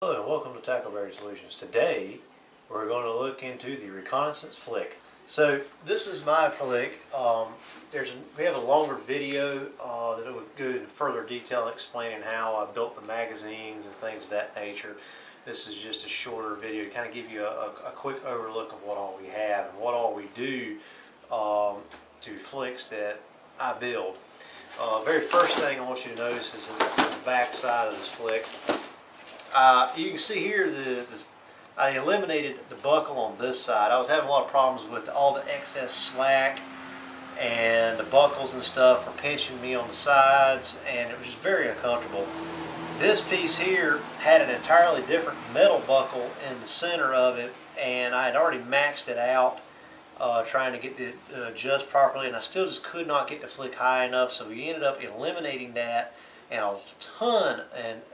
Hello and welcome to Tackleberry Solutions. Today we're going to look into the Reconnaissance Flick. So this is my flick. We have a longer video that will go into further detail explaining how I built the magazines and things of that nature. This is just a shorter video to kind of give you a quick overlook of what all we have and what all we do to flicks that I build. Very first thing I want you to notice is the back side of this flick. You can see here I eliminated the buckle on this side. I was having a lot of problems with all the excess slack, and the buckles and stuff were pinching me on the sides, and it was just very uncomfortable. This piece here had an entirely different metal buckle in the center of it, and I had already maxed it out trying to get it adjust properly, and I still just could not get the flick high enough, so we ended up eliminating that and a ton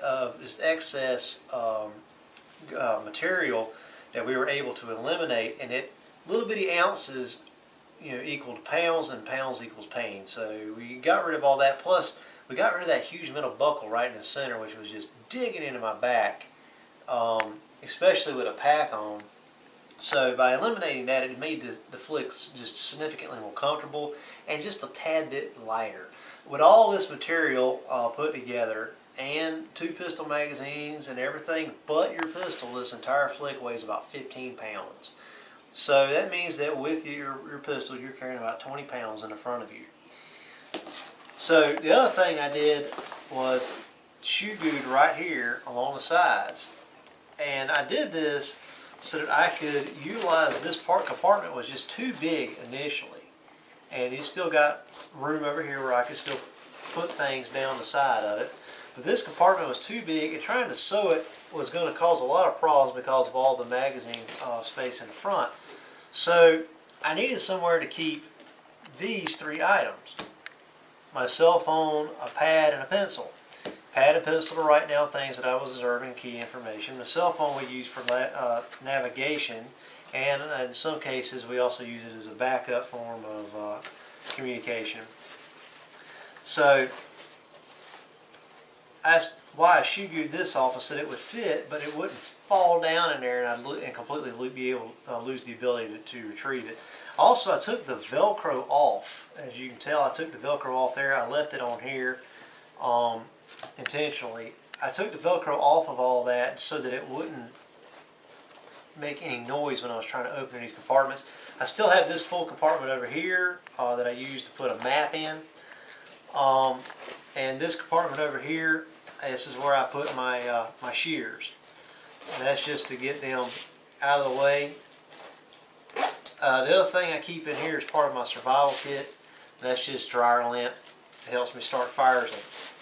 of this excess material that we were able to eliminate, and little bitty ounces equaled pounds, and pounds equals pain. So we got rid of all that, plus we got rid of that huge metal buckle right in the center, which was just digging into my back, especially with a pack on. So by eliminating that, it made the flicks just significantly more comfortable and just a tad bit lighter. With all this material put together, and 2 pistol magazines and everything but your pistol, this entire flick weighs about 15 pounds. So that means that with your pistol, you're carrying about 20 pounds in the front of you. So the other thing I did was shoe glued right here along the sides. And I did this so that I could utilize this compartment. Was just too big initially. And it's still got room over here where I could still put things down the side of it. But this compartment was too big, and trying to sew it was going to cause a lot of problems because of all the magazine space in the front. So I needed somewhere to keep these 3 items: my cell phone, a pad, and a pencil. Pad and pencil to write down things that I was observing, key information. The cell phone we use for navigation, and in some cases we also use it as a backup form of communication. So that's why I shoe glued this off, so that it would fit, but it wouldn't fall down in there and I'd completely be able to lose the ability to retrieve it. Also, I took the Velcro off. As you can tell, I took the Velcro off there. I left it on here intentionally. I took the Velcro off of all that so that it wouldn't make any noise when I was trying to open these compartments. I still have this full compartment over here that I used to put a map in. And this compartment over here, this is where I put my shears. And that's just to get them out of the way. The other thing I keep in here is part of my survival kit. That's just dryer lint. It helps me start fires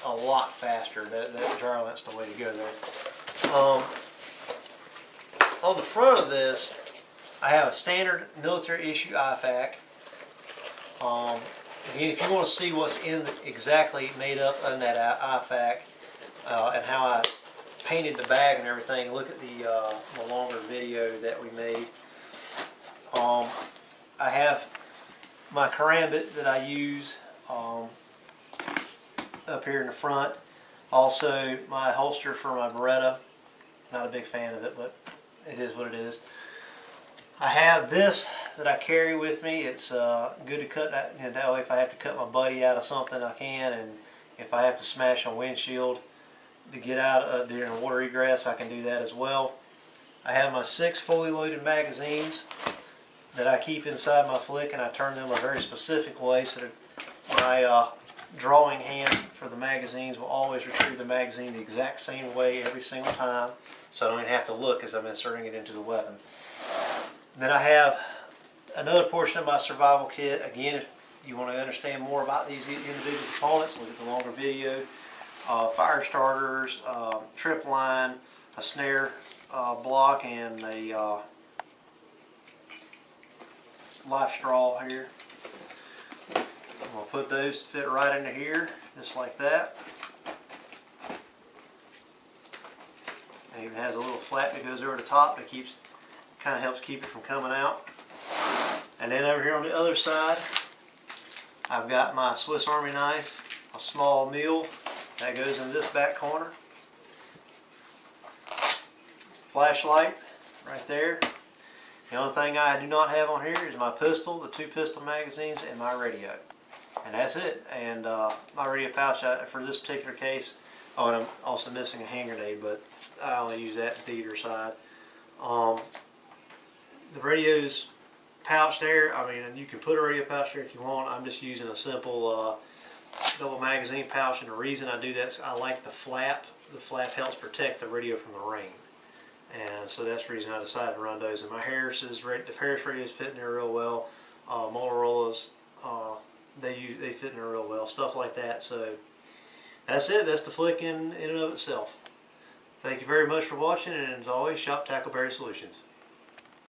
a lot faster. That dryer lint's the way to go there. On the front of this, I have a standard military issue IFAK. Again, if you want to see what's exactly made up in that IFAK and how I painted the bag and everything, look at the longer video that we made. I have my karambit that I use up here in the front. Also, my holster for my Beretta. Not a big fan of it, but it is what it is. I have this that I carry with me. It's good to cut that, that way if I have to cut my buddy out of something, I can, and if I have to smash a windshield to get out during a water egress, I can do that as well. I have my 6 fully loaded magazines that I keep inside my flick, and I turn them a very specific way so that my drawing hand for the magazines will always retrieve the magazine the exact same way every single time, so I don't even have to look as I'm inserting it into the weapon. Then I have another portion of my survival kit. Again, if you want to understand more about these individual components, look at the longer video. Fire starters, trip line, a snare block, and a life straw here. I'm going to put those, fit right into here, just like that. It even has a little flap that goes over the top that kind of helps keep it from coming out. And then over here on the other side, I've got my Swiss Army knife, a small meal that goes in this back corner. flashlight right there. The only thing I do not have on here is my pistol, the 2 pistol magazines, and my radio. And that's it. And my radio pouch for this particular case. Oh, and I'm also missing a hand grenade, but I only use that in theater side. The radio's pouch there. I mean, you can put a radio pouch there if you want. I'm just using a simple double magazine pouch, and the reason I do that is I like the flap. The flap helps protect the radio from the rain. And so that's the reason I decided to run those. And my Harris radios fit in there real well. Motorola's, they fit in there real well. Stuff like that. So that's it. That's the Flick in and of itself. Thank you very much for watching, and as always, shop Tackleberry Solutions.